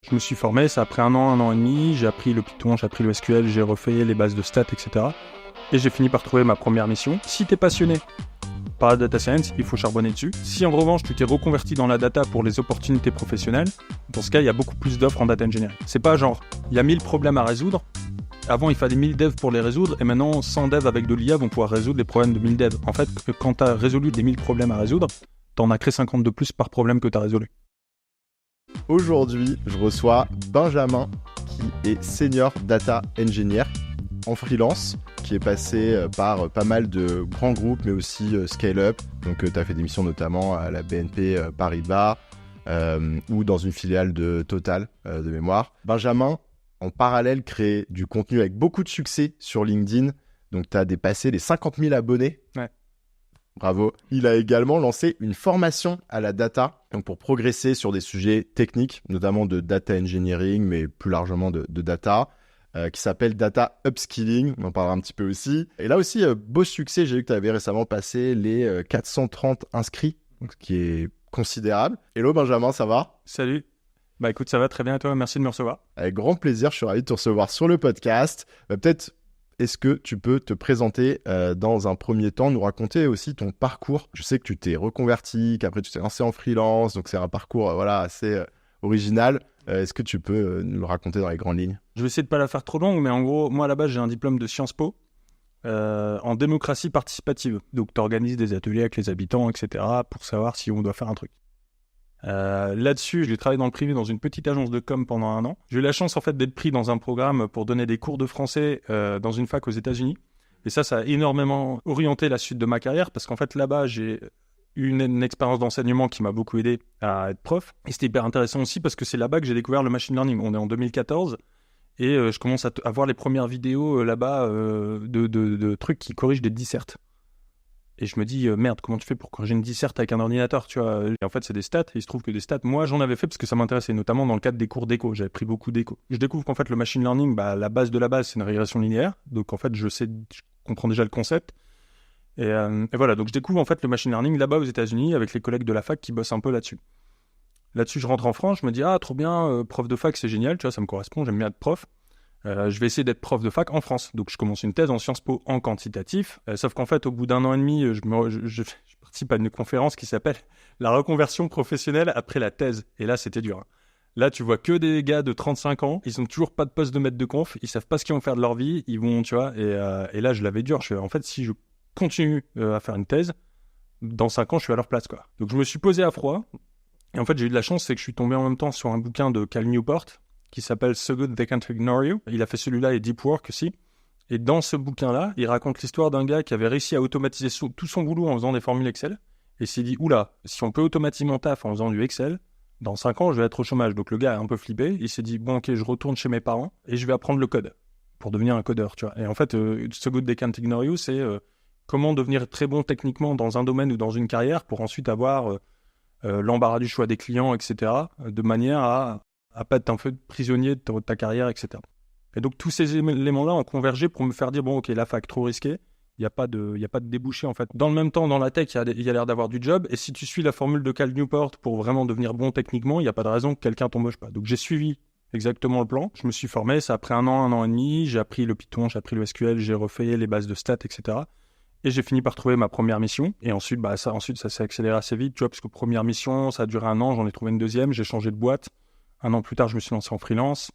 Je me suis formé, ça a pris un an et demi, j'ai appris le Python, j'ai appris le SQL, j'ai refait les bases de stats, etc. Et j'ai fini par trouver ma première mission. Si t'es passionné par la data science, il faut charbonner dessus. Si en revanche tu t'es reconverti dans la data pour les opportunités professionnelles, dans ce cas il y a beaucoup plus d'offres en data engineering. C'est pas genre, il y a 1000 problèmes à résoudre, avant il fallait 1000 devs pour les résoudre, et maintenant 100 devs avec de l'IA vont pouvoir résoudre les problèmes de 1000 devs. En fait, quand t'as résolu les 1000 problèmes à résoudre, t'en as créé 50 de plus par problème que t'as résolu. Aujourd'hui, je reçois Benjamin, qui est Senior Data Engineer en freelance, qui est passé par pas mal de grands groupes, mais aussi scale-up. Donc, tu as fait des missions notamment à la BNP Paribas ou dans une filiale de Total de mémoire. Benjamin, en parallèle, crée du contenu avec beaucoup de succès sur LinkedIn. Donc, tu as dépassé les 50 000 abonnés. Ouais. Bravo. Il a également lancé une formation à la data, donc pour progresser sur des sujets techniques, notamment de data engineering, mais plus largement de data, qui s'appelle Data Upskilling. On en parlera un petit peu aussi. Et là aussi, beau succès. J'ai vu que tu avais récemment passé les 430 inscrits, donc, ce qui est considérable. Hello Benjamin, ça va ? Salut. Bah écoute, ça va très bien et toi, merci de me recevoir. Avec grand plaisir, je suis ravi de te recevoir sur le podcast. Peut-être, est-ce que tu peux te présenter dans un premier temps, nous raconter aussi ton parcours ? Je sais que tu t'es reconverti, qu'après tu t'es lancé en freelance, donc c'est un parcours assez original. Est-ce que tu peux nous le raconter dans les grandes lignes ? Je vais essayer de pas la faire trop longue, mais en gros, moi à la base j'ai un diplôme de Sciences Po en démocratie participative. Donc tu organises des ateliers avec les habitants, etc. pour savoir si on doit faire un truc. Là-dessus, j'ai travaillé dans le privé dans une petite agence de com pendant 1 an. J'ai eu la chance en fait d'être pris dans un programme pour donner des cours de français dans une fac aux États-Unis. Et ça a énormément orienté la suite de ma carrière parce qu'en fait là-bas, j'ai eu une expérience d'enseignement qui m'a beaucoup aidé à être prof. Et c'était hyper intéressant aussi parce que c'est là-bas que j'ai découvert le machine learning. On est en 2014 et je commence à voir les premières vidéos là-bas de trucs qui corrigent des dissertes. Et je me dis, merde, comment tu fais pour corriger une disserte avec un ordinateur, tu vois ? Et en fait, c'est des stats. Et il se trouve que des stats, moi, j'en avais fait parce que ça m'intéressait, notamment dans le cadre des cours d'éco. J'avais pris beaucoup d'éco. Je découvre qu'en fait, le machine learning, la base de la base, c'est une régression linéaire. Donc, en fait, je comprends déjà le concept. Et voilà, donc je découvre en fait le machine learning là-bas aux États-Unis avec les collègues de la fac qui bossent un peu là-dessus. Là-dessus, je rentre en France, je me dis, ah, trop bien, prof de fac, c'est génial, tu vois, ça me correspond, j'aime bien être prof. Je vais essayer d'être prof de fac en France. Donc, je commence une thèse en Sciences Po en quantitatif. Sauf qu'en fait, au bout d'1 an et demi, je participe à une conférence qui s'appelle « La reconversion professionnelle après la thèse ». Et là, c'était dur. Là, tu vois que des gars de 35 ans. Ils n'ont toujours pas de poste de maître de conf. Ils savent pas ce qu'ils vont faire de leur vie. Ils vont, tu vois. Et là, je l'avais dur. En fait, si je continue à faire une thèse, dans 5 ans, je suis à leur place, quoi. Donc, je me suis posé à froid. Et en fait, j'ai eu de la chance, c'est que je suis tombé en même temps sur un bouquin de Cal Newport qui s'appelle So Good They Can't Ignore You. Il a fait celui-là et Deep Work aussi. Et dans ce bouquin-là, il raconte l'histoire d'un gars qui avait réussi à automatiser tout son boulot en faisant des formules Excel. Et s'est dit, oula, si on peut automatiser mon taf en faisant du Excel, dans 5 ans, je vais être au chômage. Donc le gars a un peu flippé. Il s'est dit, bon, ok, je retourne chez mes parents et je vais apprendre le code pour devenir un codeur, tu vois. Et en fait, So Good They Can't Ignore You, c'est comment devenir très bon techniquement dans un domaine ou dans une carrière pour ensuite avoir l'embarras du choix des clients, etc. De manière à pas être un peu prisonnier de ta carrière, etc. Et donc, tous ces éléments-là ont convergé pour me faire dire, bon, ok, la fac, trop risqué, il n'y a pas de débouché, en fait. Dans le même temps, dans la tech, il y a l'air d'avoir du job, et si tu suis la formule de Cal Newport pour vraiment devenir bon techniquement, il n'y a pas de raison que quelqu'un t'embauche pas. Donc, j'ai suivi exactement le plan, je me suis formé, ça a pris 1 an et demi, j'ai appris le Python, j'ai appris le SQL, j'ai refait les bases de stats, etc. Et j'ai fini par trouver ma première mission. Et ensuite, ça s'est accéléré assez vite, tu vois, parce que première mission, ça a duré 1 an, j'en ai trouvé une deuxième, j'ai changé de boîte. 1 an plus tard, je me suis lancé en freelance.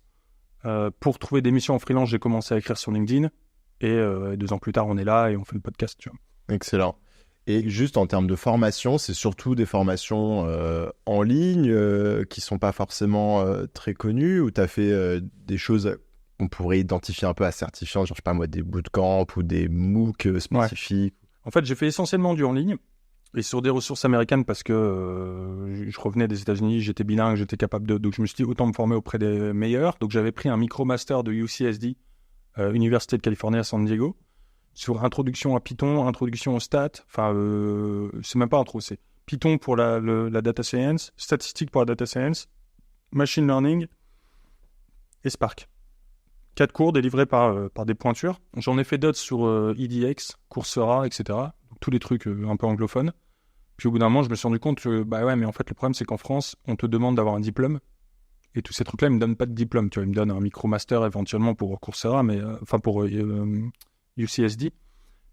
Pour trouver des missions en freelance, j'ai commencé à écrire sur LinkedIn. Et 2 ans plus tard, on est là et on fait le podcast, tu vois. Excellent. Et juste en termes de formation, c'est surtout des formations en ligne qui ne sont pas forcément très connues, ou tu as fait des choses qu'on pourrait identifier un peu assertifiantes, genre, je sais pas moi, des bootcamps ou des MOOC spécifiques. Ouais. En fait, j'ai fait essentiellement du en ligne et sur des ressources américaines parce que je revenais des États-Unis, j'étais bilingue, j'étais capable de... Donc, je me suis dit autant me former auprès des meilleurs. Donc, j'avais pris un micro-master de UCSD, Université de Californie à San Diego, sur introduction à Python, introduction aux stats. Enfin, c'est même pas intro, c'est Python pour la data science, statistique pour la data science, machine learning et Spark. 4 cours délivrés par des pointures. J'en ai fait d'autres sur EDX, Coursera, etc. Donc, tous les trucs un peu anglophones. Puis au bout d'un moment, je me suis rendu compte que, bah ouais, mais en fait, le problème, c'est qu'en France, on te demande d'avoir un diplôme Et tous ces trucs-là, ils me donnent pas de diplôme. Tu vois, ils me donnent un micro-master éventuellement pour Coursera, mais pour UCSD.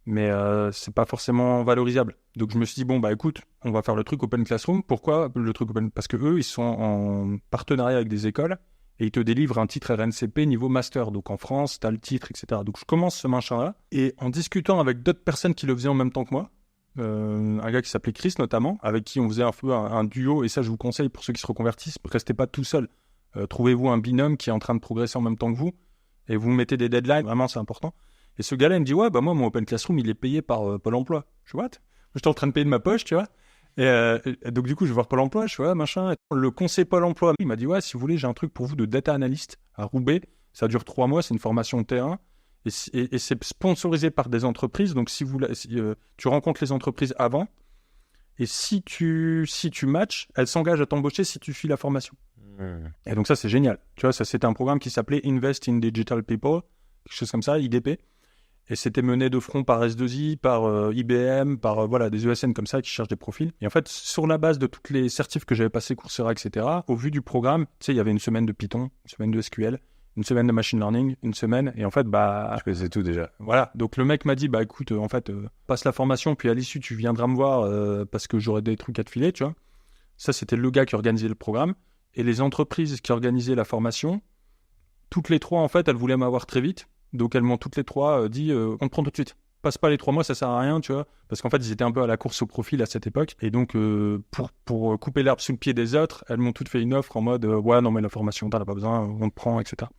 Mais c'est pas forcément valorisable. Donc je me suis dit, bon, bah écoute, on va faire le truc Open Classroom. Pourquoi le truc Open? Parce que eux, ils sont en partenariat avec des écoles et ils te délivrent un titre RNCP niveau master. Donc en France, tu as le titre, etc. Donc je commence ce machin-là et en discutant avec d'autres personnes qui le faisaient en même temps que moi, un gars qui s'appelait Chris notamment, avec qui on faisait un peu un duo, et ça je vous conseille pour ceux qui se reconvertissent, restez pas tout seul. Trouvez-vous un binôme qui est en train de progresser en même temps que vous et vous mettez des deadlines, vraiment c'est important. Et ce gars-là, il me dit, ouais, bah moi, mon Open Classroom, il est payé par Pôle emploi. Je suis, what? J'étais en train de payer de ma poche, tu vois. Et donc, du coup, je vais voir Pôle emploi, je suis, ouais, machin. Le conseil Pôle emploi, il m'a dit, ouais, si vous voulez, j'ai un truc pour vous de data analyst à Roubaix. Ça dure 3 mois, c'est une formation de terrain. Et c'est sponsorisé par des entreprises. Donc, si tu rencontres les entreprises avant, et si tu matches, elles s'engagent à t'embaucher si tu suis la formation. Et donc, ça, c'est génial. Tu vois, ça, c'était un programme qui s'appelait Invest in Digital People, quelque chose comme ça, IDP. Et c'était mené de front par S2I, par IBM, par des ESN comme ça qui cherchent des profils. Et en fait, sur la base de toutes les certifs que j'avais passés, Coursera, etc., au vu du programme, tu sais, il y avait une semaine de Python, une semaine de SQL, une semaine de machine learning, une semaine. Et en fait, je connaissais tout déjà. Voilà. Donc le mec m'a dit, bah écoute, passe la formation, puis à l'issue, tu viendras me voir parce que j'aurai des trucs à te filer, tu vois. Ça, c'était le gars qui organisait le programme. Et les entreprises qui organisaient la formation, toutes les trois, en fait, elles voulaient m'avoir très vite. Donc elles m'ont toutes les trois dit on te prend tout de suite. Passe pas les 3 mois, ça sert à rien, tu vois. Parce qu'en fait, ils étaient un peu à la course au profil à cette époque. Et donc, pour couper l'herbe sous le pied des autres, elles m'ont toutes fait une offre en mode ouais, non, mais la formation, t'en as pas besoin, on te prend, etc.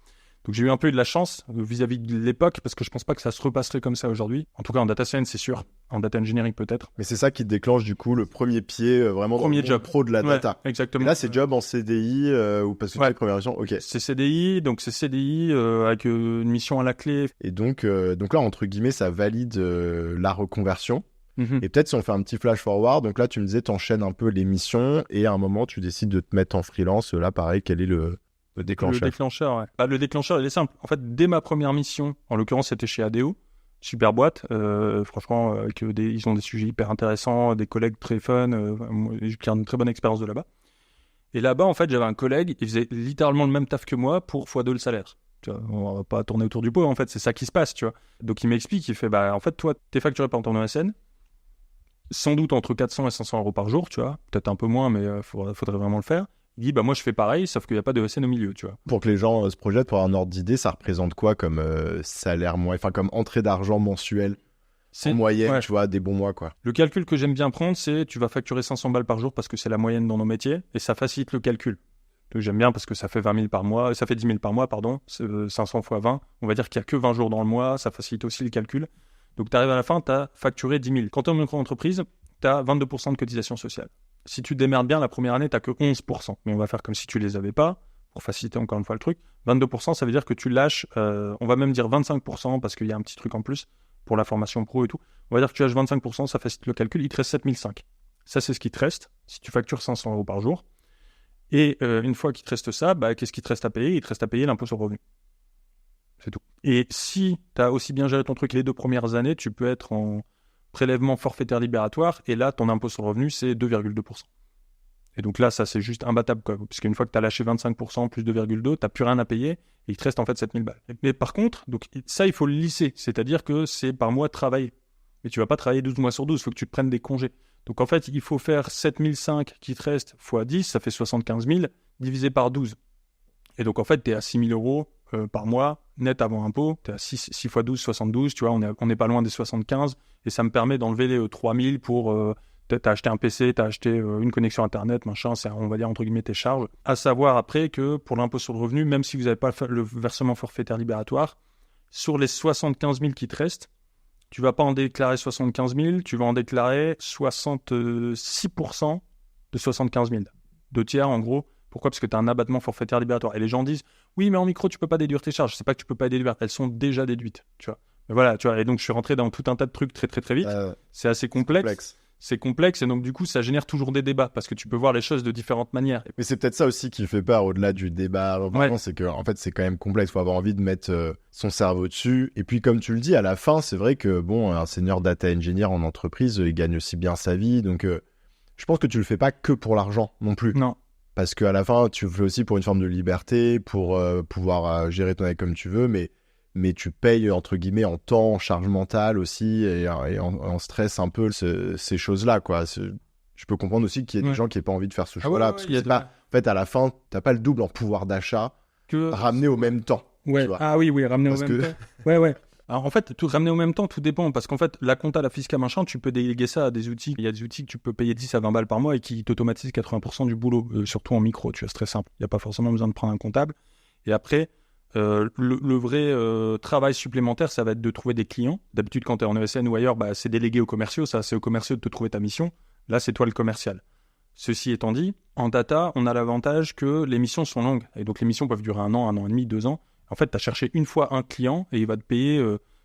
Donc j'ai eu un peu de la chance vis-à-vis de l'époque, parce que je pense pas que ça se repasserait comme ça aujourd'hui. En tout cas, en data science, c'est sûr. En data engineering, peut-être. Mais c'est ça qui te déclenche, du coup, le premier pied vraiment dans le job pro de la data. Ouais, exactement. Et là, c'est job en CDI ou parce que tu es conversion. Ok. C'est CDI, donc c'est CDI avec une mission à la clé. Et donc là, entre guillemets, ça valide la reconversion. Et peut-être si on fait un petit flash forward, donc là, tu me disais, t'enchaînes un peu les missions et à un moment, tu décides de te mettre en freelance. Là, pareil, quel est le déclencheur? Le déclencheur, ouais. Bah, le déclencheur, il est simple. En fait, dès ma première mission, en l'occurrence, c'était chez ADO, super boîte. Franchement, ils ont des sujets hyper intéressants, des collègues très fun. J'ai une très bonne expérience de là-bas. Et là-bas, en fait, j'avais un collègue, il faisait littéralement le même taf que moi pour x2 le salaire. Tu vois, on va pas tourner autour du pot, en fait, c'est ça qui se passe, tu vois. Donc, il m'explique, il fait, bah, en fait, toi, t'es facturé par ton ESN, sans doute entre 400 et 500 euros par jour, tu vois. Peut-être un peu moins, mais faudrait vraiment le faire. Il dit, bah moi je fais pareil, sauf qu'il n'y a pas de ESN au milieu, tu vois. Pour que les gens se projettent, pour avoir un ordre d'idée, ça représente quoi comme salaire moyen, enfin comme entrée d'argent mensuelle en moyenne, tu vois, des bons mois, quoi. Le calcul que j'aime bien prendre, c'est tu vas facturer 500 balles par jour parce que c'est la moyenne dans nos métiers, et ça facilite le calcul. Donc j'aime bien parce que ça fait 20 000 par mois, ça fait 10 000 par mois, pardon, 500 fois 20, on va dire qu'il n'y a que 20 jours dans le mois, ça facilite aussi le calcul. Donc tu arrives à la fin, tu as facturé 10 000. Quand tu es en micro-entreprise, tu as 22% de cotisation sociale. Si tu te démerdes bien, la première année, tu n'as que 11%. Mais on va faire comme si tu ne les avais pas, pour faciliter encore une fois le truc. 22%, ça veut dire que tu lâches, on va même dire 25%, parce qu'il y a un petit truc en plus, pour la formation pro et tout. On va dire que tu lâches 25%, ça facilite le calcul, il te reste 7 500. Ça, c'est ce qui te reste, si tu factures 500 euros par jour. Et une fois qu'il te reste ça, bah, qu'est-ce qui te reste à payer? Il te reste à payer l'impôt sur le revenu. C'est tout. Et si tu as aussi bien géré ton truc les 2 premières années, tu peux être en prélèvement forfaitaire libératoire, et là, ton impôt sur le revenu, c'est 2,2%. Et donc là, ça, c'est juste imbattable, quoi. Parce qu'une fois que tu as lâché 25% plus 2,2, tu n'as plus rien à payer, et il te reste en fait 7000 balles. Mais par contre, donc, ça, il faut le lisser, c'est-à-dire que c'est par mois de travail. Mais tu vas pas travailler 12 mois sur 12, il faut que tu te prennes des congés. Donc en fait, il faut faire 7005 qui te reste x 10, ça fait 75 000, divisé par 12. Et donc en fait, tu es à 6 000 euros par mois, net avant impôt, tu es à 6 x 12, 72, tu vois, on n'est pas loin des 75, et ça me permet d'enlever les 3 000 pour... t'as acheté un PC, t'as acheté une connexion Internet, machin, c'est, on va dire, entre guillemets, tes charges. À savoir après que pour l'impôt sur le revenu, même si vous n'avez pas le versement forfaitaire libératoire, sur les 75 000 qui te restent, tu vas pas en déclarer 75 000, tu vas en déclarer 66% de 75 000. 2 tiers, en gros. Pourquoi? Parce que tu as un abattement forfaitaire libératoire. Et les gens disent, oui, mais en micro, tu peux pas déduire tes charges. C'est pas que tu peux pas les déduire, elles sont déjà déduites, tu vois. Mais voilà, tu vois. Et donc, je suis rentré dans tout un tas de trucs très, très, très vite. C'est assez complexe. C'est complexe, et donc du coup ça génère toujours des débats parce que tu peux voir les choses de différentes manières. Mais c'est peut-être ça aussi qui fait peur au-delà du débat. C'est que en fait c'est quand même complexe, faut avoir envie de mettre son cerveau dessus. Et puis comme tu le dis, à la fin c'est vrai que bon, un senior data engineer en entreprise, il gagne aussi bien sa vie, donc je pense que tu le fais pas que pour l'argent non plus. Non. parce qu'à la fin, tu le fais aussi pour une forme de liberté, pour pouvoir gérer ton année comme tu veux, mais tu payes, entre guillemets, en temps, en charge mentale aussi, et en stress un peu ces choses-là, quoi. Je peux comprendre aussi qu'il y a des gens qui n'aient pas envie de faire ce choix-là, parce que c'est pas... En fait, à la fin, t'as pas le double en pouvoir d'achat ramené au même temps. Ouais. Tu vois. Ah oui, ramené au même temps. Ouais. Alors en fait, tout ramener au même temps, tout dépend. Parce qu'en fait, la compta, la fiscale, machin, tu peux déléguer ça à des outils. Il y a des outils que tu peux payer 10 à 20 balles par mois et qui t'automatisent 80% du boulot, surtout en micro. Tu vois, c'est très simple. Il n'y a pas forcément besoin de prendre un comptable. Et après, le vrai travail supplémentaire, ça va être de trouver des clients. D'habitude, quand tu es en ESN ou ailleurs, c'est délégué aux commerciaux. Ça, c'est aux commerciaux de te trouver ta mission. Là, c'est toi le commercial. Ceci étant dit, en data, on a l'avantage que les missions sont longues. Et donc, les missions peuvent durer 1 an et demi, 2 ans. En fait, tu as cherché une fois un client et il va te payer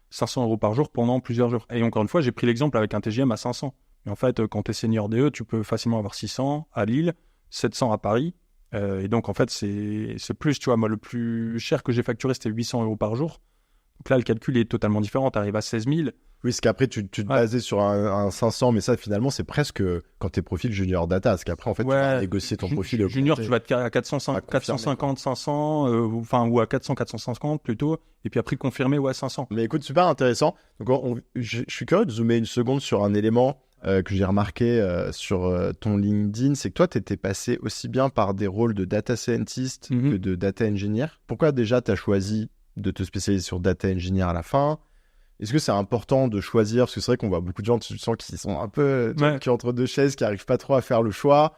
500 € par jour pendant plusieurs jours. Et encore une fois, j'ai pris l'exemple avec un TGM à 500. Mais en fait, quand tu es senior DE, tu peux facilement avoir 600 à Lille, 700 à Paris. Et donc, en fait, c'est plus, tu vois, moi, le plus cher que j'ai facturé, c'était 800 € par jour. Donc là, le calcul est totalement différent. Tu arrives à 16 000. Oui, parce qu'après, tu te basais sur un 500, mais ça, finalement, c'est presque quand t'es profil junior data. Parce qu'après, en fait, tu vas négocier ton profil. Junior, tu vas te carrer à 450, 500, ou à 400, 450 plutôt. Et puis après, confirmer, à 500. Mais écoute, super intéressant. Donc, je suis curieux de zoomer une seconde sur un élément que j'ai remarqué sur ton LinkedIn. C'est que toi, tu étais passé aussi bien par des rôles de data scientist que de data engineer. Pourquoi déjà tu as choisi de te spécialiser sur data engineer à la fin? Est-ce que c'est important de choisir? Parce que c'est vrai qu'on voit beaucoup de gens, tu sens qu'ils sont un peu qui entre deux chaises, qui n'arrivent pas trop à faire le choix.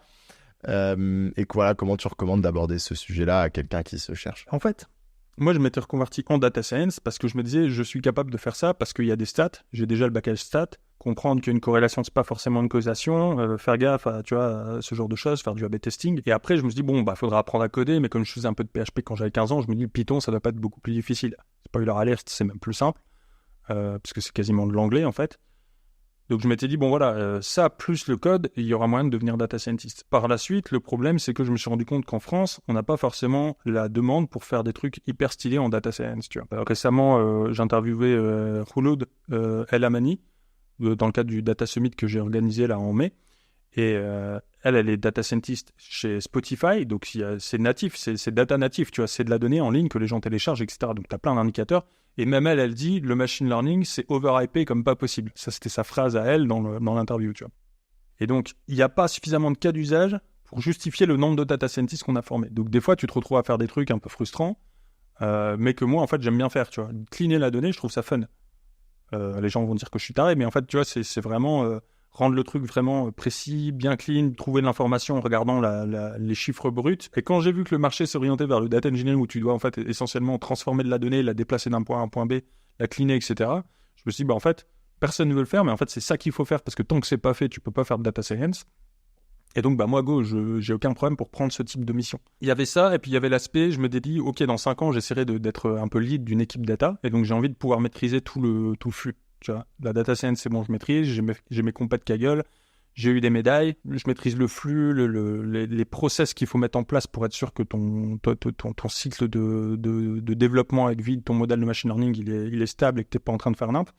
Et voilà, comment tu recommandes d'aborder ce sujet-là à quelqu'un qui se cherche? En fait, moi, je m'étais reconverti en data science parce que je me disais, je suis capable de faire ça parce qu'il y a des stats. J'ai déjà le bagage stats. Comprendre qu'une corrélation, c'est pas forcément une causation. Faire gaffe à, à ce genre de choses, faire du A/B testing. Et après, je me suis dit, faudra apprendre à coder. Mais comme je faisais un peu de PHP quand j'avais 15 ans, je me dis, le Python, ça doit pas être beaucoup plus difficile. Spoiler alert, c'est même plus simple. Parce que c'est quasiment de l'anglais en fait. Donc je m'étais dit, ça plus le code, il y aura moyen de devenir data scientist. Par la suite, le problème, c'est que je me suis rendu compte qu'en France, on n'a pas forcément la demande pour faire des trucs hyper stylés en data science. Tu vois. Récemment, j'ai interviewé Khouloud El Amani dans le cadre du Data Summit que j'ai organisé là en mai. Et elle est data scientist chez Spotify, donc c'est natif, c'est data natif, tu vois, c'est de la donnée en ligne que les gens téléchargent, etc. Donc tu as plein d'indicateurs. Et même elle dit, le machine learning, c'est overhypé comme pas possible. Ça, c'était sa phrase à elle dans l'interview, tu vois. Et donc, il n'y a pas suffisamment de cas d'usage pour justifier le nombre de data scientists qu'on a formés. Donc des fois, tu te retrouves à faire des trucs un peu frustrants, mais que moi, en fait, j'aime bien faire, tu vois. Cleaner la donnée, je trouve ça fun. Les gens vont dire que je suis taré, mais en fait, tu vois, c'est vraiment... rendre le truc vraiment précis, bien clean, trouver de l'information en regardant les chiffres bruts. Et quand j'ai vu que le marché s'orientait vers le data engineering où tu dois en fait essentiellement transformer de la donnée, la déplacer d'un point A à un point B, la cleaner, etc., je me suis dit, en fait, personne ne veut le faire, mais en fait, c'est ça qu'il faut faire parce que tant que c'est pas fait, tu peux pas faire de data science. Et donc, moi, go, j'ai aucun problème pour prendre ce type de mission. Il y avait ça, et puis il y avait l'aspect, je me dis, ok, dans 5 ans, j'essaierai d'être un peu lead d'une équipe data, et donc j'ai envie de pouvoir maîtriser tout le flux. Tu vois, la data science, c'est bon, je maîtrise, j'ai mes compètes Kaggle, j'ai eu des médailles, je maîtrise le flux, les process qu'il faut mettre en place pour être sûr que ton cycle de développement avec vide, ton modèle de machine learning, il est stable et que tu n'es pas en train de faire n'importe.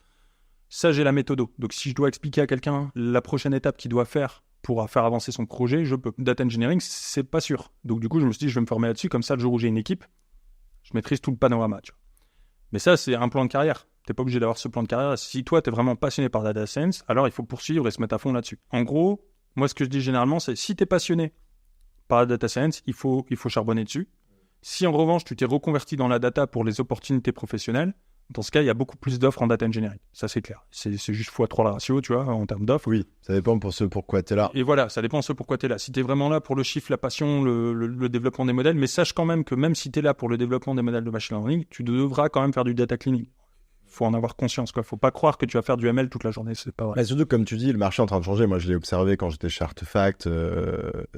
Ça, j'ai la méthode. Donc, si je dois expliquer à quelqu'un la prochaine étape qu'il doit faire pour faire avancer son projet, je peux. Data engineering, c'est pas sûr. Donc, du coup, je me suis dit, je vais me former là-dessus, comme ça, le jour où j'ai une équipe, je maîtrise tout le panorama. Tu vois. Mais ça, c'est un plan de carrière. T'es pas obligé d'avoir ce plan de carrière. Si toi, t'es vraiment passionné par data science, alors il faut poursuivre et se mettre à fond là-dessus. En gros, moi, ce que je dis généralement, c'est si t'es passionné par la data science, il faut charbonner dessus. Si en revanche, tu t'es reconverti dans la data pour les opportunités professionnelles, dans ce cas, il y a beaucoup plus d'offres en data engineering. Ça, c'est clair. C'est juste x3 le ratio, tu vois, en termes d'offres. Oui, ça dépend pour pourquoi t'es là. Et voilà, ça dépend pourquoi t'es là. Si t'es vraiment là pour le chiffre, la passion, le développement des modèles, mais sache quand même que même si t'es là pour le développement des modèles de machine learning, tu devras quand même faire du data cleaning. Faut en avoir conscience, quoi. Faut pas croire que tu vas faire du ML toute la journée, c'est pas vrai. Mais surtout, comme tu dis, le marché est en train de changer. Moi, je l'ai observé quand j'étais chez Artefact,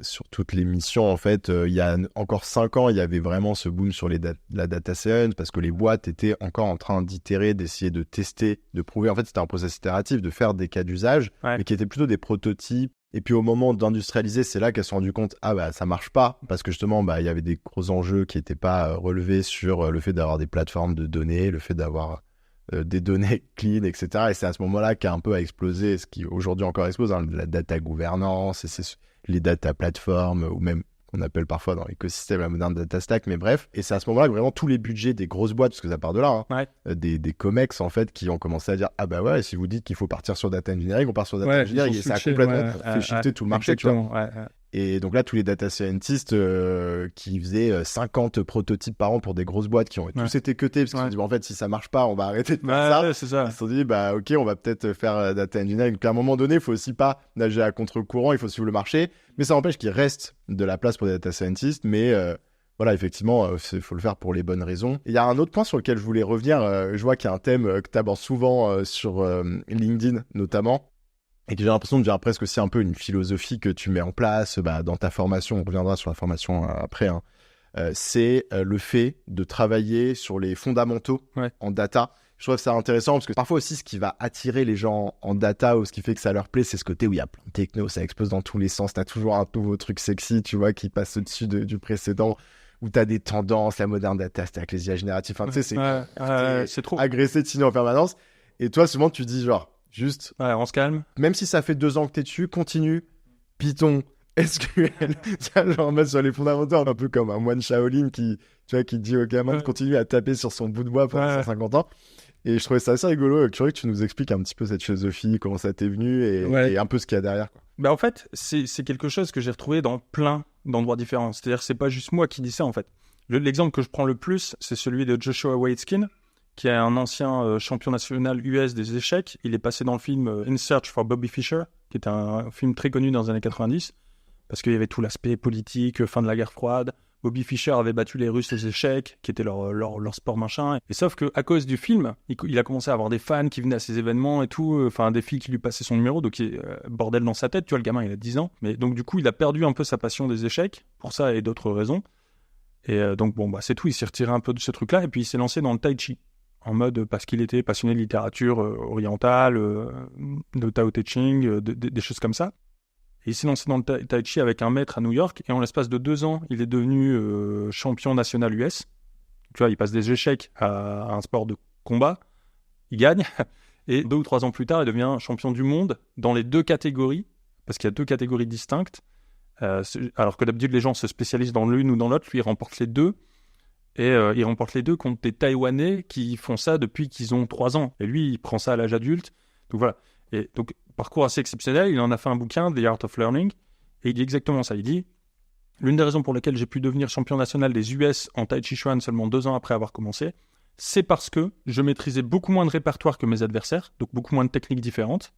sur toutes les missions. En fait, il y a encore 5 ans, il y avait vraiment ce boom sur la data science parce que les boîtes étaient encore en train d'itérer, d'essayer de tester, de prouver. En fait, c'était un process itératif de faire des cas d'usage, mais qui étaient plutôt des prototypes. Et puis, au moment d'industrialiser, c'est là qu'elles se sont rendues compte, ça marche pas parce que justement, il y avait des gros enjeux qui n'étaient pas relevés sur le fait d'avoir des plateformes de données, le fait d'avoir des données clean, etc. Et c'est à ce moment-là qu'a un peu explosé, ce qui aujourd'hui encore explose, la data gouvernance, et c'est les data platforms, ou même qu'on appelle parfois dans l'écosystème la moderne data stack, mais bref. Et c'est à ce moment-là que vraiment tous les budgets des grosses boîtes, parce que ça part de là, des comex en fait, qui ont commencé à dire ah bah ouais, si vous dites qu'il faut partir sur data engineering, on part sur data engineering, et ça a complètement fait shifter tout le marché, tu vois. Et donc là, tous les data scientists qui faisaient 50 prototypes par an pour des grosses boîtes qui ont tous été cutés parce qu'ils se sont dit, en fait, si ça marche pas, on va arrêter de faire ça. C'est ça. Ils se sont dit, bah ok, on va peut-être faire data engineering. Donc à un moment donné, il faut aussi pas nager à contre-courant, il faut suivre le marché. Mais ça n'empêche qu'il reste de la place pour des data scientists. Mais voilà, effectivement, il faut le faire pour les bonnes raisons. Il y a un autre point sur lequel je voulais revenir. Je vois qu'il y a un thème que tu abordes souvent sur LinkedIn, notamment. Et que j'ai l'impression de dire presque aussi un peu une philosophie que tu mets en place dans ta formation. On reviendra sur la formation après. C'est le fait de travailler sur les fondamentaux en data. Je trouve que c'est intéressant parce que parfois aussi, ce qui va attirer les gens en data ou ce qui fait que ça leur plaît, c'est ce côté où il y a plein de techno, ça explose dans tous les sens. Tu as toujours un nouveau truc sexy, tu vois, qui passe au-dessus du précédent, où tu as des tendances, la moderne data, c'était avec les IA génératives. Enfin, tu sais, c'est trop agressé de signer en permanence. Et toi, souvent, tu dis genre, juste, on se calme. Même si ça fait 2 ans que t'es dessus, continue. Python, SQL, genre mettre sur les fondamentaux, un peu comme un moine Shaolin qui dit aux gamins de continuer à taper sur son bout de bois pendant 150 ans. Et je trouvais ça assez rigolo. Curieux que tu nous expliques un petit peu cette philosophie, comment ça t'est venu et un peu ce qu'il y a derrière, quoi. En fait, c'est quelque chose que j'ai retrouvé dans plein d'endroits différents. C'est-à-dire que c'est pas juste moi qui dis ça, en fait. L'exemple que je prends le plus, c'est celui de Joshua Waitzkin, qui est un ancien champion national US des échecs. Il est passé dans le film In Search for Bobby Fischer, qui était un film très connu dans les années 90, parce qu'il y avait tout l'aspect politique, fin de la guerre froide. Bobby Fischer avait battu les Russes aux échecs, qui était leur sport machin. Et sauf qu'à cause du film, il a commencé à avoir des fans qui venaient à ses événements et tout, des filles qui lui passaient son numéro, donc bordel dans sa tête, tu vois, le gamin il a 10 ans. Mais donc du coup, il a perdu un peu sa passion des échecs, pour ça et d'autres raisons. Et donc c'est tout, il s'est retiré un peu de ce truc-là, et puis il s'est lancé dans le tai chi. En mode parce qu'il était passionné de littérature orientale, de Tao Te Ching, des choses comme ça. Et il s'est lancé dans le Tai Chi avec un maître à New York, et en l'espace de 2 ans, il est devenu champion national US. Tu vois, il passe des échecs à un sport de combat, il gagne, et 2 ou 3 ans plus tard, il devient champion du monde dans les 2 catégories, parce qu'il y a 2 catégories distinctes, alors que d'habitude les gens se spécialisent dans l'une ou dans l'autre, lui il remporte les 2. Et il remporte les 2 contre des Taïwanais qui font ça depuis qu'ils ont 3 ans. Et lui, il prend ça à l'âge adulte. Donc voilà. Et donc, parcours assez exceptionnel. Il en a fait un bouquin, The Art of Learning. Et il dit exactement ça. Il dit, l'une des raisons pour lesquelles j'ai pu devenir champion national des US en Tai Chi Chuan seulement 2 ans après avoir commencé, c'est parce que je maîtrisais beaucoup moins de répertoire que mes adversaires, donc beaucoup moins de techniques différentes.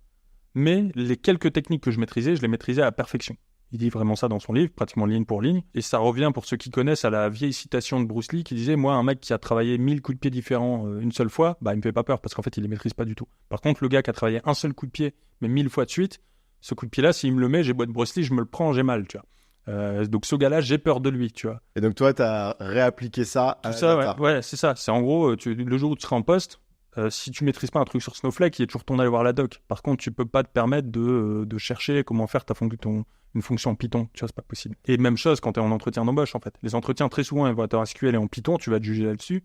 Mais les quelques techniques que je maîtrisais, je les maîtrisais à la perfection. Il dit vraiment ça dans son livre, pratiquement ligne pour ligne. Et ça revient, pour ceux qui connaissent, à la vieille citation de Bruce Lee qui disait « Moi, un mec qui a travaillé 1000 coups de pied différents une seule fois, il me fait pas peur parce qu'en fait, il les maîtrise pas du tout. Par contre, le gars qui a travaillé un seul coup de pied, mais 1000 fois de suite, ce coup de pied-là, s'il me le met, j'ai beau être Bruce Lee, je me le prends, j'ai mal, tu vois. Donc ce gars-là, j'ai peur de lui, tu vois. » Et donc toi, t'as réappliqué ça à tout ça, ouais, c'est ça. C'est en gros, le jour où tu seras en poste, si tu maîtrises pas un truc sur Snowflake, il est toujours temps d'aller voir la doc. Par contre, tu peux pas te permettre de chercher comment faire une fonction en Python. Tu vois, c'est pas possible. Et même chose quand tu es en entretien d'embauche, en fait. Les entretiens, très souvent, ils vont être en SQL et en Python, tu vas te juger là-dessus.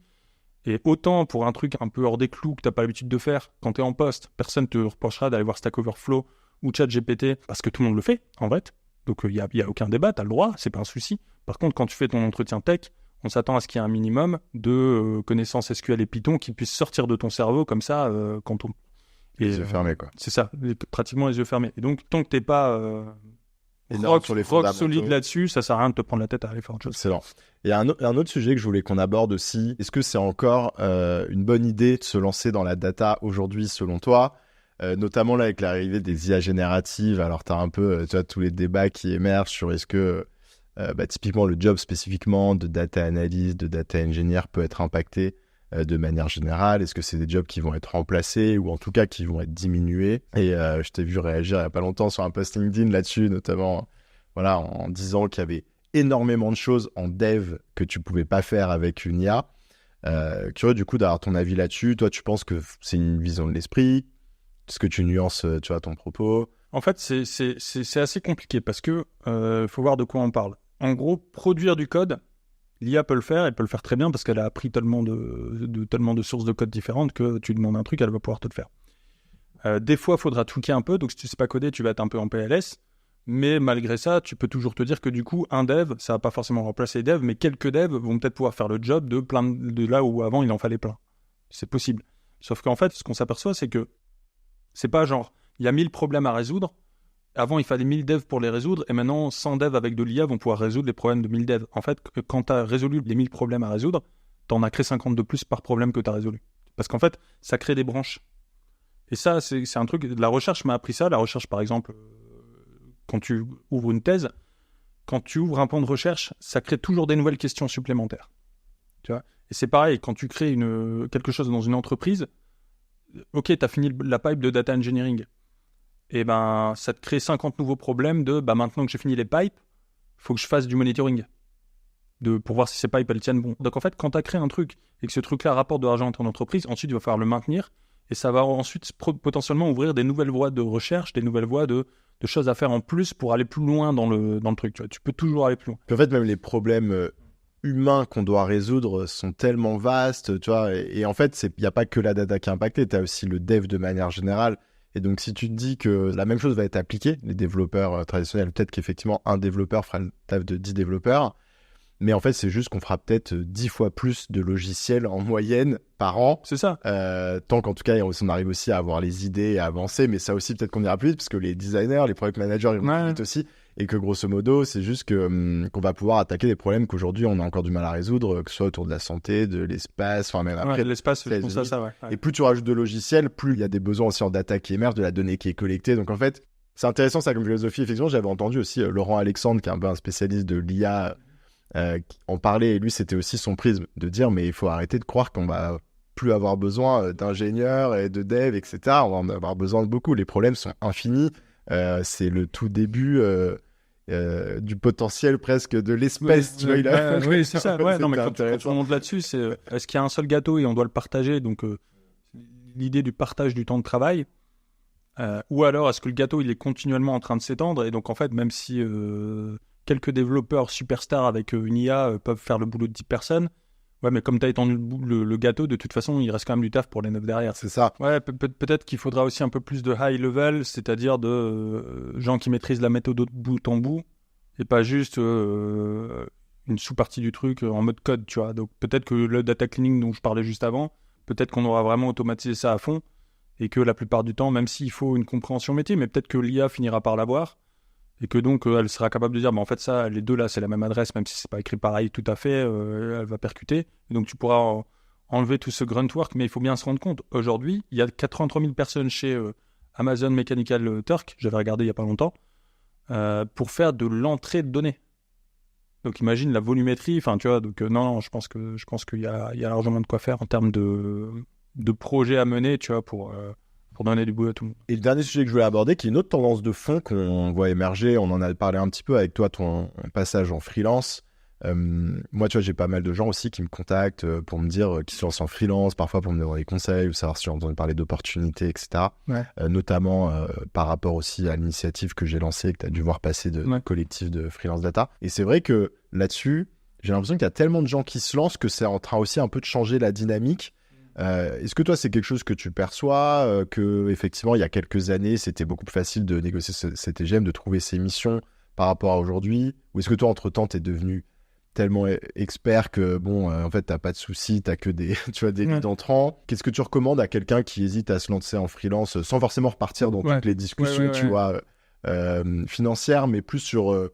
Et autant pour un truc un peu hors des clous que t'as pas l'habitude de faire, quand tu es en poste, personne te reprochera d'aller voir Stack Overflow ou ChatGPT, parce que tout le monde le fait, en fait. Donc, il y a aucun débat, t'as le droit, c'est pas un souci. Par contre, quand tu fais ton entretien tech, on s'attend à ce qu'il y ait un minimum de connaissances SQL et Python qui puissent sortir de ton cerveau comme ça quand on... Les yeux fermés, quoi. C'est ça, pratiquement les yeux fermés. Et donc, tant que t'es pas rock solide là-dessus, ça sert à rien de te prendre la tête à aller faire autre chose. Excellent. Et un autre sujet que je voulais qu'on aborde aussi, est-ce que c'est encore une bonne idée de se lancer dans la data aujourd'hui, selon toi, notamment là avec l'arrivée des IA génératives? Alors, tu as un peu tous les débats qui émergent sur est-ce que typiquement le job spécifiquement de data analyst, de data engineer peut être impacté de manière générale. Est-ce que c'est des jobs qui vont être remplacés ou en tout cas qui vont être diminués? Et je t'ai vu réagir il n'y a pas longtemps sur un post LinkedIn là-dessus, notamment en disant qu'il y avait énormément de choses en dev que tu pouvais pas faire avec une IA. Curieux du coup d'avoir ton avis là-dessus. Toi, tu penses que c'est une vision de l'esprit? Est-ce que tu nuances ton propos? En fait, c'est assez compliqué parce que faut voir de quoi on parle. En gros, produire du code, l'IA peut le faire, elle peut le faire très bien parce qu'elle a appris tellement de sources de code différentes que tu demandes un truc, elle va pouvoir te le faire. Des fois, il faudra tweaker un peu, donc si tu sais pas coder, tu vas être un peu en PLS. Mais malgré ça, tu peux toujours te dire que du coup, un dev, ça va pas forcément remplacer les devs, mais quelques devs vont peut-être pouvoir faire le job de là où avant il en fallait plein. C'est possible. Sauf qu'en fait, ce qu'on s'aperçoit, c'est que c'est pas genre, il y a 1000 problèmes à résoudre. Avant, il fallait 1000 devs pour les résoudre, et maintenant, 100 devs avec de l'IA vont pouvoir résoudre les problèmes de 1000 devs. En fait, quand tu as résolu les 1000 problèmes à résoudre, tu en as créé 50 de plus par problème que tu as résolu. Parce qu'en fait, ça crée des branches. Et ça, c'est un truc, la recherche m'a appris ça. La recherche, par exemple, quand tu ouvres une thèse, quand tu ouvres un pan de recherche, ça crée toujours des nouvelles questions supplémentaires. Tu vois ? Et c'est pareil, quand tu crées quelque chose dans une entreprise, ok, tu as fini la pipe de data engineering. Et ben, ça te crée 50 nouveaux problèmes de maintenant que j'ai fini les pipes, il faut que je fasse du monitoring pour voir si ces pipes elles tiennent bon. Donc en fait, quand tu as créé un truc et que ce truc-là rapporte de l'argent à ton entreprise, ensuite il va falloir le maintenir et ça va ensuite potentiellement ouvrir des nouvelles voies de recherche, des nouvelles voies de choses à faire en plus pour aller plus loin dans le truc. Tu vois. Tu peux toujours aller plus loin. Puis en fait, même les problèmes humains qu'on doit résoudre sont tellement vastes, tu vois, et en fait, il n'y a pas que la data qui est impactée, tu as aussi le dev de manière générale. Et donc, si tu te dis que la même chose va être appliquée, les développeurs traditionnels, peut-être qu'effectivement, un développeur fera le taf de 10 développeurs, mais en fait, c'est juste qu'on fera peut-être 10 fois plus de logiciels en moyenne par an. C'est ça. Tant qu'en tout cas, on arrive aussi à avoir les idées et à avancer, mais ça aussi, peut-être qu'on ira plus vite, parce que les designers, les product managers, ils vont plus vite aussi, et que grosso modo, c'est juste qu'on va pouvoir attaquer des problèmes qu'aujourd'hui, on a encore du mal à résoudre, que ce soit autour de la santé, de l'espace, enfin même après. L'espace, je pense ça, ouais. Et plus tu rajoutes de logiciels, plus il y a des besoins aussi en data qui émergent, de la donnée qui est collectée. Donc en fait, c'est intéressant ça comme philosophie. Effectivement, j'avais entendu aussi Laurent Alexandre, qui est un peu un spécialiste de l'IA, en parler, et lui, c'était aussi son prisme, de dire, mais il faut arrêter de croire qu'on va plus avoir besoin d'ingénieurs et de devs, etc. On va en avoir besoin de beaucoup. Les problèmes sont infinis. C'est le tout début du potentiel presque de l'espèce. Oui, tu vois, oui, c'est ça. Ouais, non, mais quand on monte là-dessus, c'est est-ce qu'il y a un seul gâteau et on doit le partager, donc l'idée du partage du temps de travail, ou alors est-ce que le gâteau il est continuellement en train de s'étendre, et donc en fait, même si quelques développeurs superstars avec une IA peuvent faire le boulot de 10 personnes, ouais, mais comme tu as étendu le gâteau, de toute façon, il reste quand même du taf pour les 9 derrière. C'est ça. Ouais, peut-être qu'il faudra aussi un peu plus de high level, c'est-à-dire de gens qui maîtrisent la méthode de bout en bout, et pas juste une sous-partie du truc en mode code, tu vois. Donc peut-être que le data cleaning dont je parlais juste avant, peut-être qu'on aura vraiment automatisé ça à fond, et que la plupart du temps, même s'il faut une compréhension métier, mais peut-être que l'IA finira par l'avoir, et que donc elle sera capable de dire en fait ça, les deux là c'est la même adresse, même si c'est pas écrit pareil tout à fait, elle va percuter, et donc tu pourras enlever tout ce grunt work. Mais il faut bien se rendre compte, aujourd'hui il y a 83 000 personnes chez Amazon Mechanical Turk, j'avais regardé il y a pas longtemps, pour faire de l'entrée de données. Donc imagine la volumétrie, enfin tu vois, donc non, je pense qu'il y a largement de quoi faire en termes de projets à mener, tu vois, pour donner du boulot à tout le monde. Et le dernier sujet que je voulais aborder, qui est une autre tendance de fond qu'on voit émerger, on en a parlé un petit peu avec toi, ton passage en freelance. Moi, tu vois, j'ai pas mal de gens aussi qui me contactent pour me dire qu'ils se lancent en freelance, parfois pour me demander des conseils ou savoir si j'ai entendu parler d'opportunités, etc. Ouais. Notamment par rapport aussi à l'initiative que j'ai lancée, que tu as dû voir passer de collectif de freelance data. Et c'est vrai que là-dessus, j'ai l'impression qu'il y a tellement de gens qui se lancent que c'est en train aussi un peu de changer la dynamique. Est-ce que toi, c'est quelque chose que tu perçois, que effectivement, il y a quelques années, c'était beaucoup plus facile de négocier ces TGM, de trouver ces missions par rapport à aujourd'hui? Ou est-ce que toi, entre-temps, t'es devenu tellement expert que, en fait, t'as pas de soucis, t'as que des leads entrants? Qu'est-ce que tu recommandes à quelqu'un qui hésite à se lancer en freelance, sans forcément repartir dans toutes les discussions, tu vois, financières, mais plus sur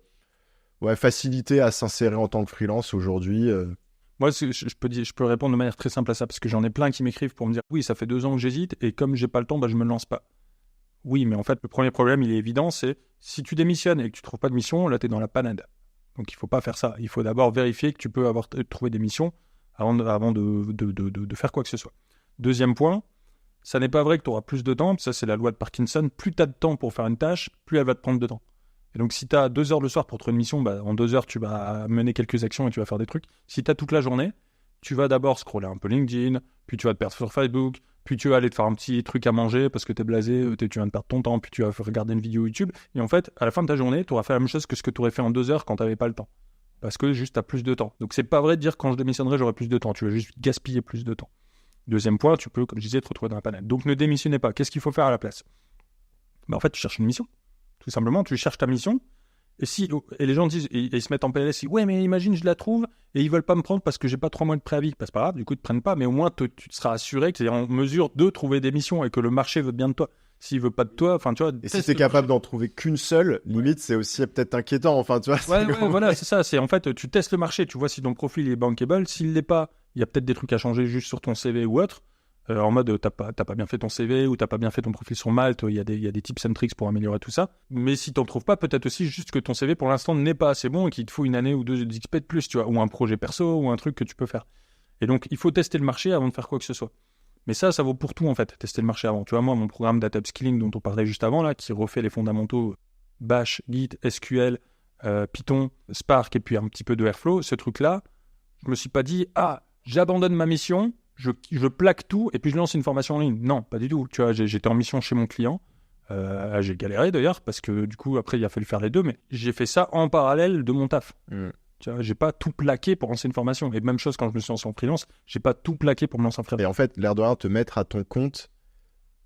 faciliter à s'insérer en tant que freelance aujourd'hui? Moi, je peux répondre de manière très simple à ça, parce que j'en ai plein qui m'écrivent pour me dire « Oui, ça fait 2 ans que j'hésite, et comme j'ai pas le temps, je me lance pas. » Oui, mais en fait, le premier problème, il est évident, c'est si tu démissionnes et que tu trouves pas de mission, là, tu es dans la panade. Donc, il faut pas faire ça. Il faut d'abord vérifier que tu peux trouver des missions avant de faire quoi que ce soit. Deuxième point, ça n'est pas vrai que tu auras plus de temps, ça, c'est la loi de Parkinson. Plus tu as de temps pour faire une tâche, plus elle va te prendre de temps. Et donc, si tu as 2 heures le soir pour trouver une mission, en 2 heures, tu vas mener quelques actions et tu vas faire des trucs. Si tu as toute la journée, tu vas d'abord scroller un peu LinkedIn, puis tu vas te perdre sur Facebook, puis tu vas aller te faire un petit truc à manger parce que tu es blasé, tu viens de perdre ton temps, puis tu vas regarder une vidéo YouTube. Et en fait, à la fin de ta journée, tu auras fait la même chose que ce que tu aurais fait en 2 heures quand tu n'avais pas le temps. Parce que juste, tu as plus de temps. Donc, c'est pas vrai de dire quand je démissionnerai, j'aurai plus de temps. Tu vas juste gaspiller plus de temps. Deuxième point, tu peux, comme je disais, te retrouver dans la panade. Donc, ne démissionnez pas. Qu'est-ce qu'il faut faire à la place ? En fait, tu cherches une mission. tout simplement, tu cherches ta mission. Et les gens disent, et ils se mettent en PLS, ouais, mais imagine, je la trouve, et ils veulent pas me prendre parce que j'ai pas 3 mois de préavis. Bah, c'est pas grave, du coup, ils te prennent pas, mais au moins, tu te seras assuré que tu es en mesure de trouver des missions et que le marché veut bien de toi. S'il veut pas de toi, enfin, tu vois. Et si t'es capable d'en trouver qu'une seule, limite, c'est aussi peut-être inquiétant, enfin, tu vois. Ouais, voilà, c'est ça. C'est en fait, tu testes le marché, tu vois si ton profil est bankable. S'il l'est pas, il y a peut-être des trucs à changer juste sur ton CV ou autre. En mode, t'as pas bien fait ton CV ou t'as pas bien fait ton profil sur Malte. Il y a des tips and tricks pour améliorer tout ça. Mais si t'en trouves pas, peut-être aussi juste que ton CV pour l'instant n'est pas assez bon et qu'il te faut une année ou 2 d'XP de plus, tu vois, ou un projet perso ou un truc que tu peux faire. Et donc, il faut tester le marché avant de faire quoi que ce soit. Mais ça vaut pour tout en fait, tester le marché avant. Tu vois, moi, mon programme data upskilling dont on parlait juste avant, là, qui refait les fondamentaux Bash, Git, SQL, Python, Spark et puis un petit peu de Airflow, ce truc-là, je me suis pas dit, j'abandonne ma mission, je plaque tout et puis je lance une formation en ligne. Non, pas du tout. Tu vois, j'étais en mission chez mon client. J'ai galéré d'ailleurs parce que du coup, après, il a fallu faire les deux, mais j'ai fait ça en parallèle de mon taf. Tu vois, j'ai pas tout plaqué pour lancer une formation. Et même chose quand je me suis lancé en freelance, j'ai pas tout plaqué pour me lancer en freelance. Et en fait, l'air de rien, te mettre à ton compte,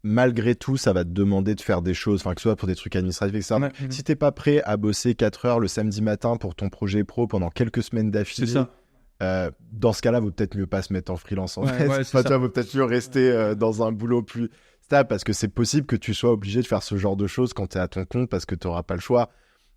malgré tout, ça va te demander de faire des choses, enfin que ce soit pour des trucs administratifs, etc. Ouais. Si t'es pas prêt à bosser 4 heures le samedi matin pour ton projet pro pendant quelques semaines d'affilée, C'est ça. dans ce cas-là, vaut peut-être mieux pas se mettre en freelance en fait. Ouais, c'est ça. Vaut peut-être mieux rester dans un boulot plus stable parce que c'est possible que tu sois obligé de faire ce genre de choses quand t'es à ton compte parce que t'auras pas le choix.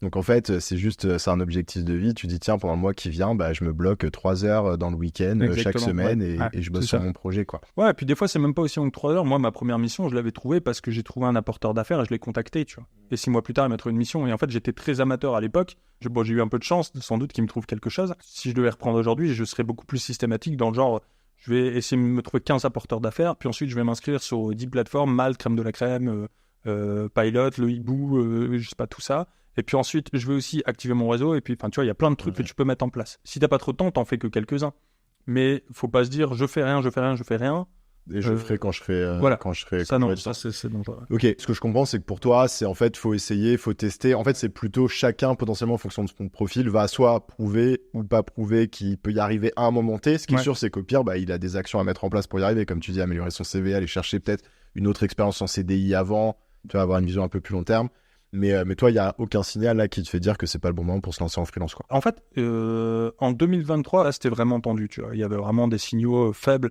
Donc en fait, c'est un objectif de vie. Tu dis tiens, pendant le mois qui vient, je me bloque 3 heures dans le week-end chaque semaine et je bosse sur mon projet, quoi. Ouais, et puis des fois, c'est même pas aussi long que 3 heures. Moi, ma première mission, je l'avais trouvée parce que j'ai trouvé un apporteur d'affaires et je l'ai contacté, tu vois. Et 6 mois plus tard, il m'a trouvé une mission. Et en fait, j'étais très amateur à l'époque. J'ai eu un peu de chance, sans doute, qu'il me trouve quelque chose. Si je devais reprendre aujourd'hui, je serais beaucoup plus systématique dans le genre, je vais essayer de me trouver 15 apporteurs d'affaires, puis ensuite, je vais m'inscrire sur 10 plateformes, Malte, Crème de la Crème, Pilot, le Hibou, je sais pas, tout ça. Et puis ensuite, je vais aussi activer mon réseau. Et puis, tu vois, il y a plein de trucs que tu peux mettre en place. Si t'as pas trop de temps, t'en fais que quelques-uns. Mais faut pas se dire, je fais rien. Et je ferai quand je serai quand je serai. Ça non, ça c'est dangereux. Ok, ce que je comprends, c'est que pour toi, c'est en fait, faut essayer, faut tester. En fait, c'est plutôt chacun, potentiellement, en fonction de son profil, va soit prouver ou pas prouver qu'il peut y arriver à un moment T. Ce qui est sûr, c'est qu'au pire, il a des actions à mettre en place pour y arriver. Comme tu dis, améliorer son CV, aller chercher peut-être une autre expérience en CDI avant, tu vas avoir une vision un peu plus long terme. Mais toi, il n'y a aucun signal là qui te fait dire que c'est pas le bon moment pour se lancer en freelance, quoi. En fait, en 2023, là, c'était vraiment tendu, tu vois. Il y avait vraiment des signaux faibles.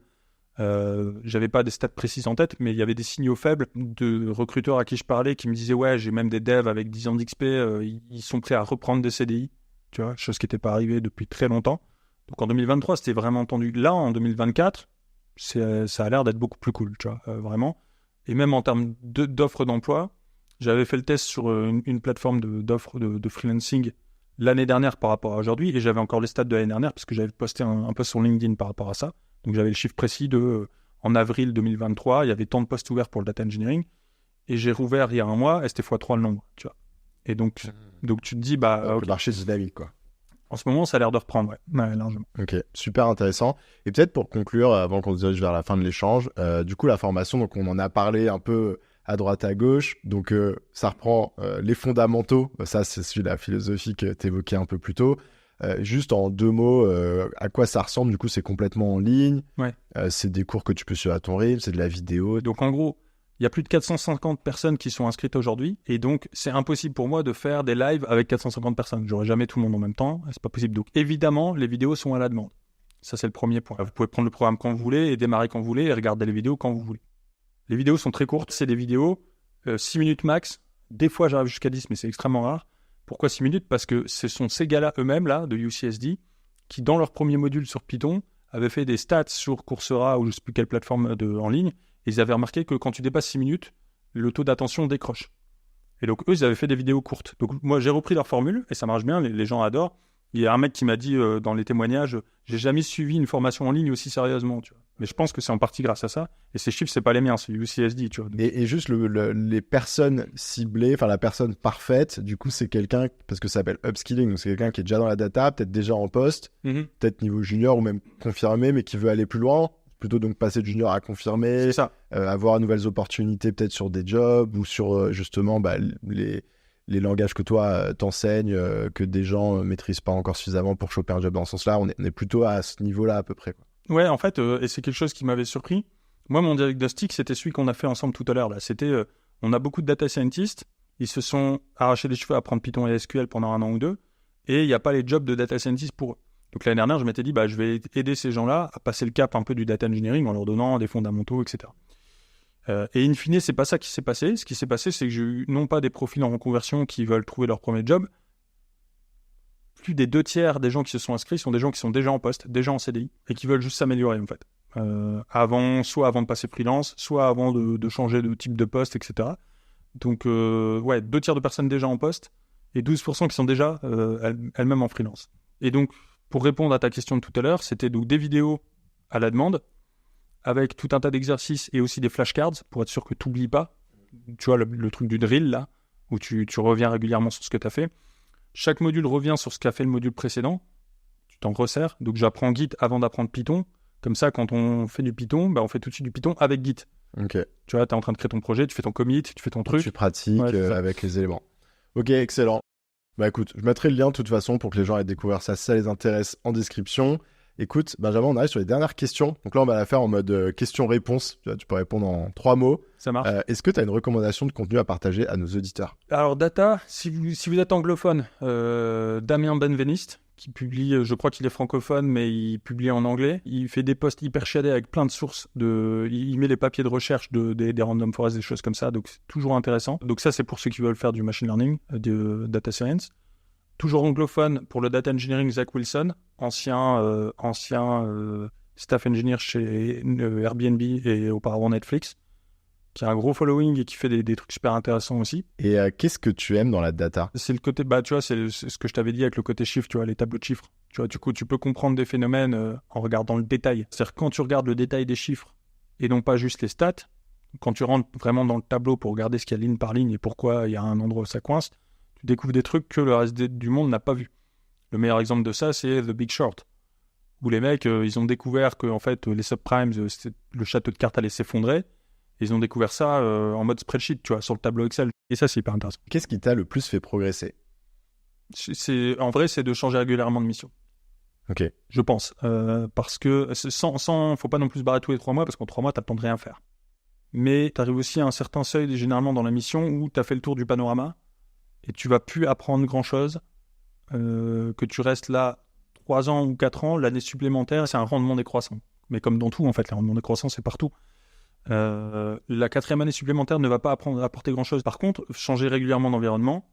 J'avais pas des stats précises en tête, mais il y avait des signaux faibles de recruteurs à qui je parlais qui me disaient ouais, j'ai même des devs avec 10 ans d'XP, ils sont prêts à reprendre des CDI, tu vois, chose qui n'était pas arrivée depuis très longtemps. Donc en 2023, c'était vraiment tendu. Là, en 2024, ça a l'air d'être beaucoup plus cool, tu vois, vraiment. Et même en termes d'offres d'emploi, j'avais fait le test sur une plateforme d'offres de freelancing l'année dernière par rapport à aujourd'hui, et j'avais encore les stats de l'année dernière parce que j'avais posté un post sur LinkedIn par rapport à ça. Donc j'avais le chiffre précis en avril 2023, il y avait tant de postes ouverts pour le data engineering, et j'ai rouvert il y a un mois, et c'était x3 le nombre, tu vois. Et donc tu te dis, Le marché est dynamique, quoi. En ce moment, ça a l'air de reprendre, ouais, largement. Ok, super intéressant. Et peut-être pour conclure, avant qu'on se dirige vers la fin de l'échange, du coup, la formation, donc on en a parlé un peu à droite, à gauche. Donc, ça reprend les fondamentaux. Ça, c'est la philosophie que tu évoquais un peu plus tôt. Juste en 2 mots, à quoi ça ressemble? Du coup, c'est complètement en ligne. Ouais. C'est des cours que tu peux suivre à ton rythme, c'est de la vidéo. Donc, en gros, il y a plus de 450 personnes qui sont inscrites aujourd'hui. Et donc, c'est impossible pour moi de faire des lives avec 450 personnes. J'aurai jamais tout le monde en même temps. C'est pas possible. Donc, évidemment, les vidéos sont à la demande. Ça, c'est le premier point. Vous pouvez prendre le programme quand vous voulez et démarrer quand vous voulez et regarder les vidéos quand vous voulez. Les vidéos sont très courtes. C'est des vidéos 6 minutes max. Des fois, j'arrive jusqu'à 10, mais c'est extrêmement rare. Pourquoi 6 minutes? Parce que ce sont ces gars-là eux-mêmes, là, de UCSD, qui, dans leur premier module sur Python, avaient fait des stats sur Coursera ou je ne sais plus quelle plateforme en ligne. Et ils avaient remarqué que quand tu dépasses 6 minutes, le taux d'attention décroche. Et donc, eux, ils avaient fait des vidéos courtes. Donc, moi, j'ai repris leur formule et ça marche bien. Les gens adorent. Il y a un mec qui m'a dit dans les témoignages, j'ai jamais suivi une formation en ligne aussi sérieusement, tu vois. Mais je pense que c'est en partie grâce à ça. Et ces chiffres, c'est pas les miens, c'est UCSD, tu vois. Donc... Et juste les personnes ciblées, enfin la personne parfaite, du coup, c'est quelqu'un, parce que ça s'appelle upskilling, donc c'est quelqu'un qui est déjà dans la data, peut-être déjà en poste, peut-être niveau junior ou même confirmé, mais qui veut aller plus loin, plutôt donc passer de junior à confirmé, c'est ça. Avoir de nouvelles opportunités peut-être sur des jobs ou sur justement les langages que toi t'enseignes, que des gens maîtrisent pas encore suffisamment pour choper un job dans ce sens-là. On est plutôt à ce niveau-là à peu près, quoi. Ouais, en fait, et c'est quelque chose qui m'avait surpris. Moi, mon diagnostic, c'était celui qu'on a fait ensemble tout à l'heure. Là, c'était, on a beaucoup de data scientists ils se sont arrachés les cheveux à apprendre Python et SQL pendant 1 an ou 2, et il n'y a pas les jobs de data scientist pour eux. Donc l'année dernière, je m'étais dit, je vais aider ces gens-là à passer le cap un peu du data engineering en leur donnant des fondamentaux, etc. Et in fine, c'est pas ça qui s'est passé. Ce qui s'est passé, c'est que j'ai eu non pas des profils en reconversion qui veulent trouver leur premier job. Plus des 2/3 des gens qui se sont inscrits sont des gens qui sont déjà en poste, déjà en CDI, et qui veulent juste s'améliorer en fait. Soit avant de passer freelance, soit avant de changer de type de poste, etc. Donc, 2/3 de personnes déjà en poste et 12% qui sont déjà elles-mêmes en freelance. Et donc, pour répondre à ta question de tout à l'heure, c'était donc des vidéos à la demande, avec tout un tas d'exercices et aussi des flashcards pour être sûr que tu n'oublies pas. Tu vois, le truc du drill, là, où tu reviens régulièrement sur ce que tu as fait. Chaque module revient sur ce qu'a fait le module précédent. Tu t'en resserres. Donc, j'apprends Git avant d'apprendre Python. Comme ça, quand on fait du Python, on fait tout de suite du Python avec Git. Ok. Tu vois, tu es en train de créer ton projet, tu fais ton commit, tu fais ton truc. Tu pratiques avec les éléments. Ok, excellent. Écoute, je mettrai le lien de toute façon pour que les gens aient découvert ça si ça les intéresse en description. Écoute, Benjamin, on arrive sur les dernières questions. Donc là, on va la faire en mode question-réponse. Tu peux répondre en 3 mots. Ça marche. Est-ce que tu as une recommandation de contenu à partager à nos auditeurs? Alors, data, si vous êtes anglophone, Damien Benveniste, qui publie, je crois qu'il est francophone, mais il publie en anglais. Il fait des posts hyper shadés avec plein de sources. Il met les papiers de recherche des random forest, des choses comme ça. Donc, c'est toujours intéressant. Donc, ça, c'est pour ceux qui veulent faire du machine learning, de data science. Toujours anglophone, pour le data engineering, Zach Wilson, ancien staff engineer chez Airbnb et auparavant Netflix, qui a un gros following et qui fait des trucs super intéressants aussi. Et qu'est-ce que tu aimes dans la data? C'est le côté, tu vois, c'est ce que je t'avais dit avec le côté chiffre, tu vois, les tableaux de chiffres. Tu vois, du coup, tu peux comprendre des phénomènes en regardant le détail. C'est-à-dire quand tu regardes le détail des chiffres et non pas juste les stats, quand tu rentres vraiment dans le tableau pour regarder ce qu'il y a ligne par ligne et pourquoi il y a un endroit où ça coince, tu découvres des trucs que le reste du monde n'a pas vu. Le meilleur exemple de ça, c'est The Big Short, où les mecs, ils ont découvert que en fait, les subprimes, le château de cartes allait s'effondrer. Ils ont découvert ça en mode spreadsheet, tu vois, sur le tableau Excel. Et ça, c'est hyper intéressant. Qu'est-ce qui t'a le plus fait progresser? En vrai, c'est de changer régulièrement de mission. Ok. Je pense. Parce que faut pas non plus se barrer tous les 3 mois, parce qu'en 3 mois, t'as le temps de rien faire. Mais t'arrives aussi à un certain seuil, généralement dans la mission, où t'as fait le tour du panorama, et tu vas plus apprendre grand-chose, que tu restes là 3 ans ou 4 ans, l'année supplémentaire, c'est un rendement décroissant. Mais comme dans tout, en fait, le rendement décroissant, c'est partout. La 4e année supplémentaire ne va pas apporter grand-chose. Par contre, changer régulièrement d'environnement,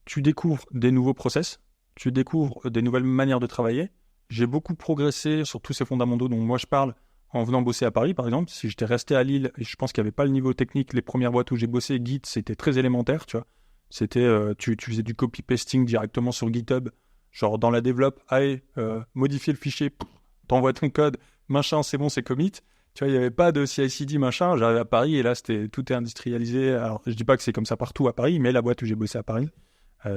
tu découvres des nouveaux process, tu découvres des nouvelles manières de travailler. J'ai beaucoup progressé sur tous ces fondamentaux dont moi je parle en venant bosser à Paris, par exemple. Si j'étais resté à Lille, et je pense qu'il n'y avait pas le niveau technique, les premières boîtes où j'ai bossé, Git, c'était très élémentaire, tu vois. C'était, tu faisais du copy-pasting directement sur GitHub, genre dans la développe, modifier le fichier, t'envoies ton code, machin, c'est bon, c'est commit. Tu vois, il n'y avait pas de CI/CD, machin. J'arrive à Paris et là, tout est industrialisé. Alors, je dis pas que c'est comme ça partout à Paris, mais la boîte où j'ai bossé à Paris,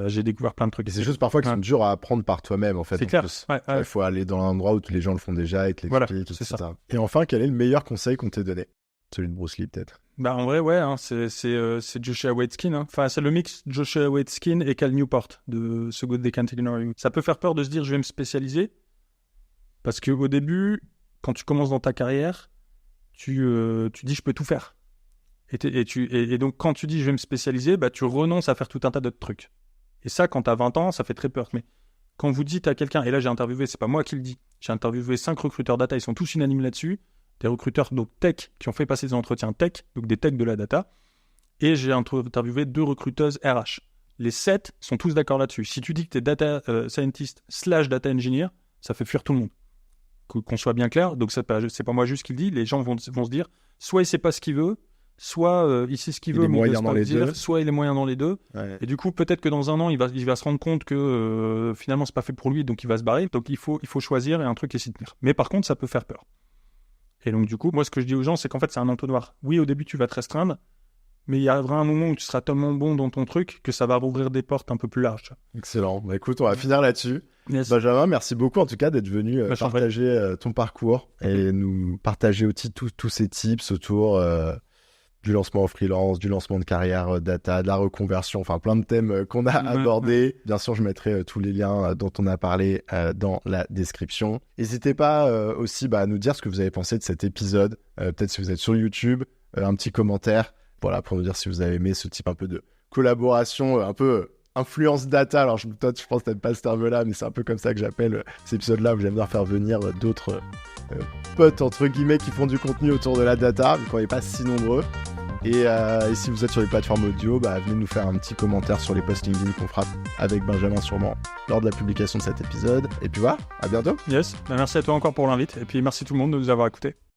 j'ai découvert plein de trucs. Et c'est des choses parfois qui sont dures à apprendre par toi-même, en fait. C'est clair. Il faut aller dans un endroit où tous les gens le font déjà et te l'expliquent, etc. Ça. Et enfin, quel est le meilleur conseil qu'on t'ait donné? Celui de Bruce Lee, peut-être. En vrai, ouais, c'est Joshua Waitzkin. Enfin, c'est le mix Joshua Waitzkin et Cal Newport de So Good They Can't Ignore You. Ça peut faire peur de se dire je vais me spécialiser, parce qu'au début, quand tu commences dans ta carrière, tu dis je peux tout faire. Et donc quand tu dis je vais me spécialiser, tu renonces à faire tout un tas d'autres trucs. Et ça, quand tu as 20 ans, ça fait très peur. Mais quand vous dites à quelqu'un, et là j'ai interviewé, c'est pas moi qui le dis, j'ai interviewé 5 recruteurs data, ils sont tous unanimes là-dessus, des recruteurs donc tech qui ont fait passer des entretiens tech, donc des techs de la data, et j'ai interviewé 2 recruteuses RH. Les 7 sont tous d'accord là-dessus. Si tu dis que tu es data scientist / data engineer, ça fait fuir tout le monde. Qu'on soit bien clair, donc c'est pas moi juste qui le dis, les gens vont se dire, soit il sait pas ce qu'il veut, soit il sait ce qu'il veut, mais il dans les deux. Soit il est moyen dans les deux, ouais. Et du coup peut-être que dans un an il va se rendre compte que finalement c'est pas fait pour lui, donc il va se barrer, donc il faut choisir et un truc et s'y tenir. Mais par contre ça peut faire peur. Et donc du coup, moi ce que je dis aux gens, c'est qu'en fait c'est un entonnoir. Oui, au début tu vas te restreindre, mais il y arrivera un moment où tu seras tellement bon dans ton truc que ça va rouvrir des portes un peu plus larges. Excellent. Écoute, on va finir là-dessus. Yes. Benjamin, merci beaucoup en tout cas d'être venu partager ton parcours et nous partager aussi tous ces tips autour du lancement en freelance, du lancement de carrière data, de la reconversion, enfin plein de thèmes qu'on a abordés. Bien sûr, je mettrai tous les liens dont on a parlé dans la description. N'hésitez pas aussi à nous dire ce que vous avez pensé de cet épisode. Peut-être si vous êtes sur YouTube, un petit commentaire. Voilà, pour nous dire si vous avez aimé ce type un peu de collaboration un peu influence data. Alors toi, je pense que t'aimes pas ce terme-là, mais c'est un peu comme ça que j'appelle ces épisodes-là où j'aime bien faire venir d'autres potes, entre guillemets, qui font du contenu autour de la data, vu qu'on n'est pas si nombreux. Et si vous êtes sur les plateformes audio, venez nous faire un petit commentaire sur les posts LinkedIn qu'on fera avec Benjamin sûrement lors de la publication de cet épisode. Et puis voilà, à bientôt. Yes, merci à toi encore pour l'invite, et puis merci tout le monde de nous avoir écoutés.